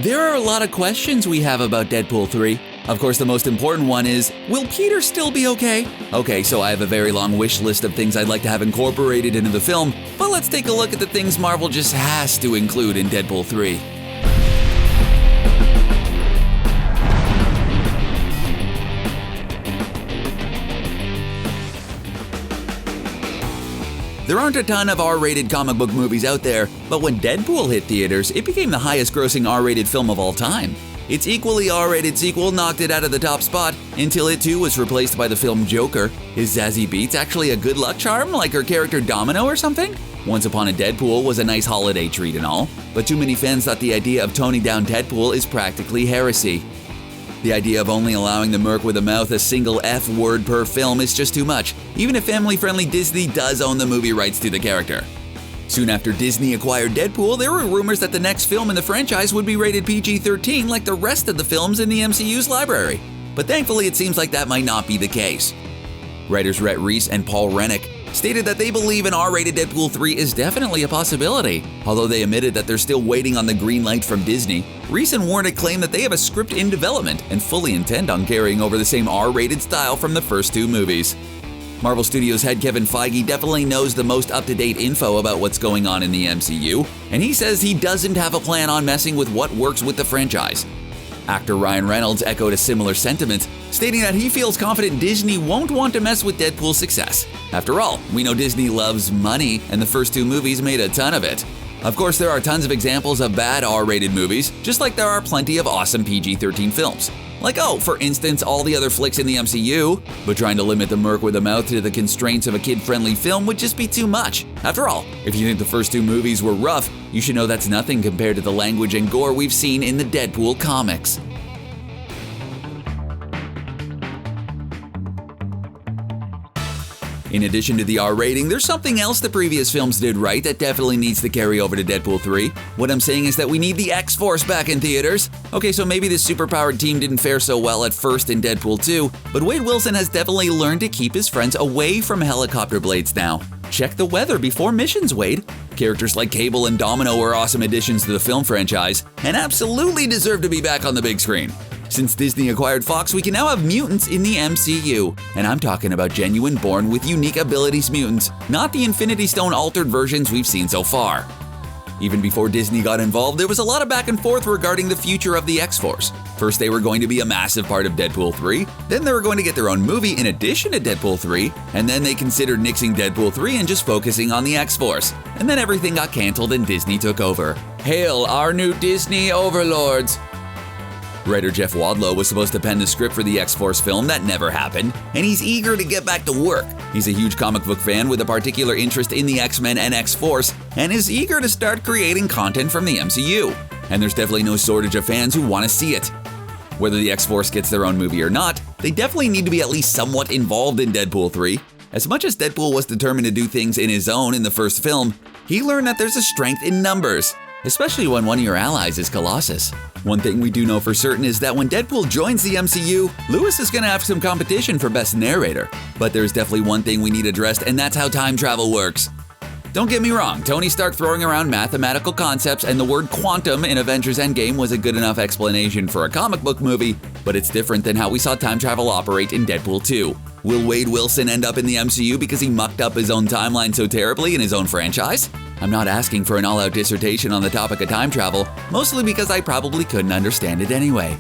There are a lot of questions we have about Deadpool 3. Of course, the most important one is, will Peter still be okay? Okay, so I have a very long wish list of things I'd like to have incorporated into the film, but let's take a look at the things Marvel just has to include in Deadpool 3. There aren't a ton of R-rated comic book movies out there, but when Deadpool hit theaters, it became the highest-grossing R-rated film of all time. Its equally R-rated sequel knocked it out of the top spot until it too was replaced by the film Joker. Is Zazie Beetz actually a good luck charm, like her character Domino or something? Once Upon a Deadpool was a nice holiday treat and all, but too many fans thought the idea of toning down Deadpool is practically heresy. The idea of only allowing the Merc with a mouth a single F word per film is just too much, even if family-friendly Disney does own the movie rights to the character. Soon after Disney acquired Deadpool, there were rumors that the next film in the franchise would be rated PG-13 like the rest of the films in the MCU's library. But thankfully, it seems like that might not be the case. Writers Rhett Reese and Paul Rennick stated that they believe an R-rated Deadpool 3 is definitely a possibility. Although they admitted that they're still waiting on the green light from Disney, Reese and Warnick claim that they have a script in development and fully intend on carrying over the same R-rated style from the first two movies. Marvel Studios head Kevin Feige definitely knows the most up-to-date info about what's going on in the MCU, and he says he doesn't have a plan on messing with what works with the franchise. Actor Ryan Reynolds echoed a similar sentiment, stating that he feels confident Disney won't want to mess with Deadpool's success. After all, we know Disney loves money, and the first two movies made a ton of it. Of course, there are tons of examples of bad R-rated movies, just like there are plenty of awesome PG-13 films. Like, for instance, all the other flicks in the MCU, but trying to limit the Merc with a mouth to the constraints of a kid-friendly film would just be too much. After all, if you think the first two movies were rough, you should know that's nothing compared to the language and gore we've seen in the Deadpool comics. In addition to the R rating, there's something else the previous films did right that definitely needs to carry over to Deadpool 3. What I'm saying is that we need the XForce back in theaters. Okay, so maybe this superpowered team didn't fare so well at first in Deadpool 2, but Wade Wilson has definitely learned to keep his friends away from helicopter blades now. Check the weather before missions, Wade. Characters like Cable and Domino are awesome additions to the film franchise, and absolutely deserve to be back on the big screen. Since Disney acquired Fox, we can now have mutants in the MCU. And I'm talking about genuine born with unique abilities mutants, not the Infinity Stone altered versions we've seen so far. Even before Disney got involved, there was a lot of back and forth regarding the future of the X-Force. First, they were going to be a massive part of Deadpool 3, then they were going to get their own movie in addition to Deadpool 3, and then they considered nixing Deadpool 3 and just focusing on the X-Force. And then everything got canceled and Disney took over. Hail our new Disney overlords! Writer Jeff Wadlow was supposed to pen the script for the X-Force film. That never happened, and he's eager to get back to work. He's a huge comic book fan with a particular interest in the X-Men and X-Force, and is eager to start creating content from the MCU. And there's definitely no shortage of fans who want to see it. Whether the X-Force gets their own movie or not, they definitely need to be at least somewhat involved in Deadpool 3. As much as Deadpool was determined to do things in his own in the first film, he learned that there's a strength in numbers, especially when one of your allies is Colossus. One thing we do know for certain is that when Deadpool joins the MCU, Lewis is going to have some competition for Best Narrator. But there's definitely one thing we need addressed, and that's how time travel works. Don't get me wrong, Tony Stark throwing around mathematical concepts and the word quantum in Avengers Endgame was a good enough explanation for a comic book movie, but it's different than how we saw time travel operate in Deadpool 2. Will Wade Wilson end up in the MCU because he mucked up his own timeline so terribly in his own franchise? I'm not asking for an all-out dissertation on the topic of time travel, mostly because I probably couldn't understand it anyway.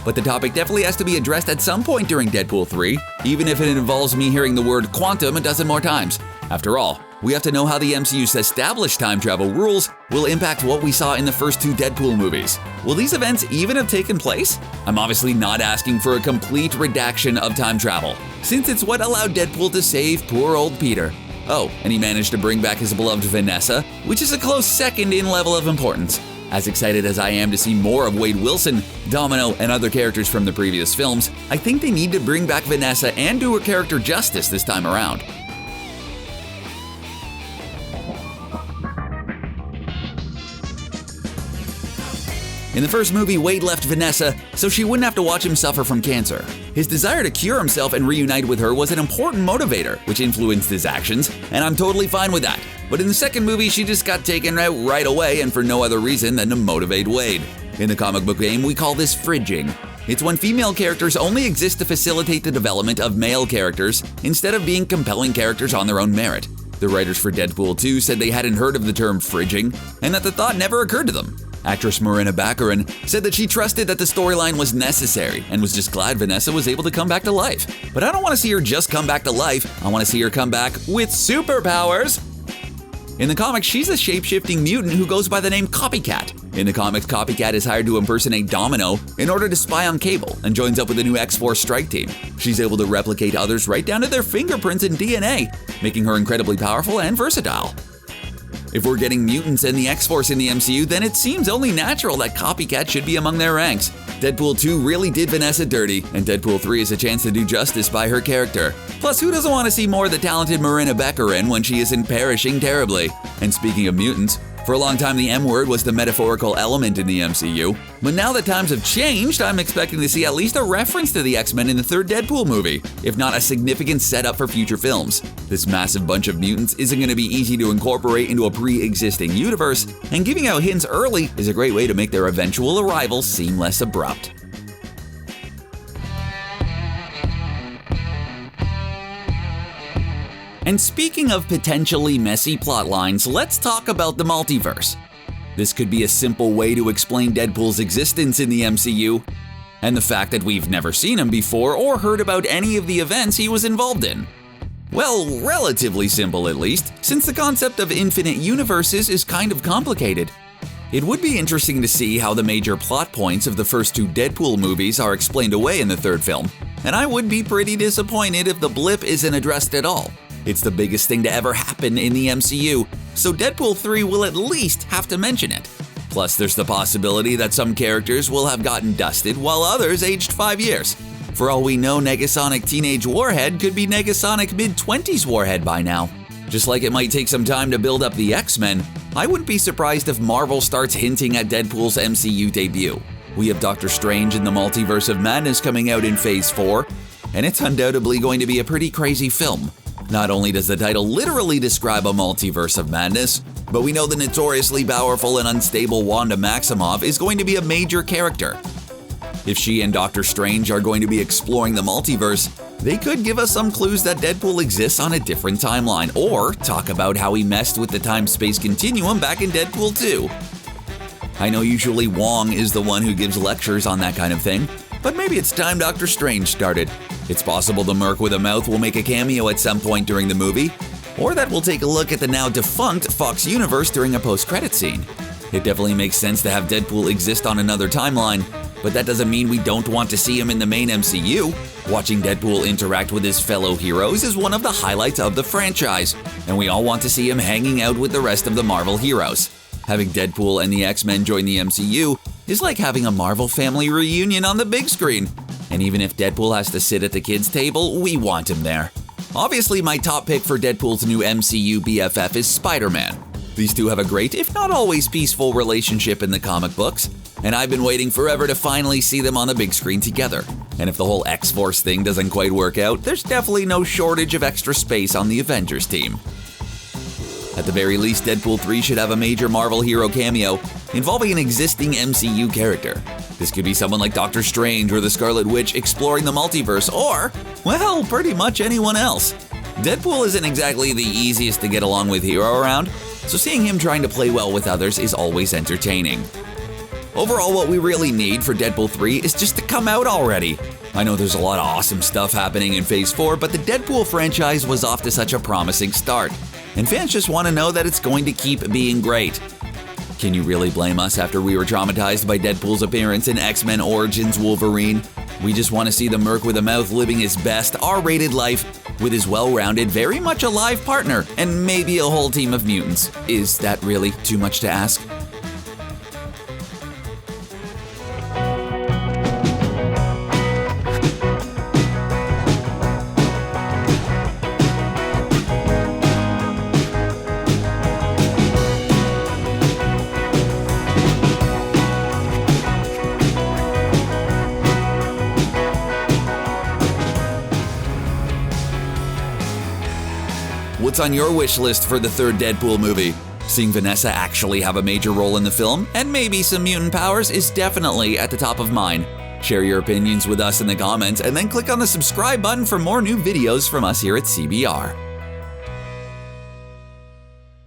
But the topic definitely has to be addressed at some point during Deadpool 3, even if it involves me hearing the word quantum a dozen more times. After all, we have to know how the MCU's established time travel rules will impact what we saw in the first two Deadpool movies. Will these events even have taken place? I'm obviously not asking for a complete redaction of time travel, since it's what allowed Deadpool to save poor old Peter. Oh, and he managed to bring back his beloved Vanessa, which is a close second in level of importance. As excited as I am to see more of Wade Wilson, Domino, and other characters from the previous films, I think they need to bring back Vanessa and do her character justice this time around. In the first movie, Wade left Vanessa so she wouldn't have to watch him suffer from cancer. His desire to cure himself and reunite with her was an important motivator, which influenced his actions, and I'm totally fine with that. But in the second movie, she just got taken out right away and for no other reason than to motivate Wade. In the comic book game, we call this fridging. It's when female characters only exist to facilitate the development of male characters instead of being compelling characters on their own merit. The writers for Deadpool 2 said they hadn't heard of the term fridging and that the thought never occurred to them. Actress Marina Baccarin said that she trusted that the storyline was necessary and was just glad Vanessa was able to come back to life. But I don't want to see her just come back to life, I want to see her come back with superpowers! In the comics, she's a shape-shifting mutant who goes by the name Copycat. In the comics, Copycat is hired to impersonate Domino in order to spy on Cable and joins up with the new XForce strike team. She's able to replicate others right down to their fingerprints and DNA, making her incredibly powerful and versatile. If we're getting mutants and the X-Force in the MCU, then it seems only natural that Copycat should be among their ranks. Deadpool 2 really did Vanessa dirty, and Deadpool 3 is a chance to do justice by her character. Plus, who doesn't want to see more of the talented Marina Baccarin when she isn't perishing terribly? And speaking of mutants, for a long time the M-word was the metaphorical element in the MCU, but now that times have changed, I'm expecting to see at least a reference to the X-Men in the third Deadpool movie, if not a significant setup for future films. This massive bunch of mutants isn't going to be easy to incorporate into a pre-existing universe, and giving out hints early is a great way to make their eventual arrival seem less abrupt. And speaking of potentially messy plotlines, let's talk about the multiverse. This could be a simple way to explain Deadpool's existence in the MCU, and the fact that we've never seen him before or heard about any of the events he was involved in. Well, relatively simple at least, since the concept of infinite universes is kind of complicated. It would be interesting to see how the major plot points of the first two Deadpool movies are explained away in the third film, and I would be pretty disappointed if the blip isn't addressed at all. It's the biggest thing to ever happen in the MCU, so Deadpool 3 will at least have to mention it. Plus, there's the possibility that some characters will have gotten dusted while others aged 5 years. For all we know, Negasonic Teenage Warhead could be Negasonic Mid-20s Warhead by now. Just like it might take some time to build up the X-Men, I wouldn't be surprised if Marvel starts hinting at Deadpool's MCU debut. We have Doctor Strange in the Multiverse of Madness coming out in Phase 4, and it's undoubtedly going to be a pretty crazy film. Not only does the title literally describe a multiverse of madness, but we know the notoriously powerful and unstable Wanda Maximoff is going to be a major character. If she and Doctor Strange are going to be exploring the multiverse, they could give us some clues that Deadpool exists on a different timeline, or talk about how he messed with the time-space continuum back in Deadpool 2. I know usually Wong is the one who gives lectures on that kind of thing, but maybe it's time Doctor Strange started. It's possible the Merc with a mouth will make a cameo at some point during the movie, or that we'll take a look at the now defunct Fox universe during a post-credit scene. It definitely makes sense to have Deadpool exist on another timeline, but that doesn't mean we don't want to see him in the main MCU. Watching Deadpool interact with his fellow heroes is one of the highlights of the franchise, and we all want to see him hanging out with the rest of the Marvel heroes. Having Deadpool and the X-Men join the MCU is like having a Marvel family reunion on the big screen. And even if Deadpool has to sit at the kids' table, we want him there. Obviously, my top pick for Deadpool's new MCU BFF is Spider-Man. These two have a great, if not always peaceful, relationship in the comic books, and I've been waiting forever to finally see them on the big screen together. And if the whole X-Force thing doesn't quite work out, there's definitely no shortage of extra space on the Avengers team. At the very least, Deadpool 3 should have a major Marvel hero cameo involving an existing MCU character. This could be someone like Doctor Strange or the Scarlet Witch exploring the multiverse, or, well, pretty much anyone else. Deadpool isn't exactly the easiest to get along with hero around, so seeing him trying to play well with others is always entertaining. Overall, what we really need for Deadpool 3 is just to come out already. I know there's a lot of awesome stuff happening in Phase 4, but the Deadpool franchise was off to such a promising start, and fans just want to know that it's going to keep being great. Can you really blame us after we were traumatized by Deadpool's appearance in X-Men Origins Wolverine? We just want to see the Merc with a mouth living his best R-rated life with his well-rounded, very much alive partner, and maybe a whole team of mutants. Is that really too much to ask? what's on your wish list for the third Deadpool movie. Seeing Vanessa actually have a major role in the film, and maybe some mutant powers, is definitely at the top of mine. Share your opinions with us in the comments, and then click on the subscribe button for more new videos from us here at CBR.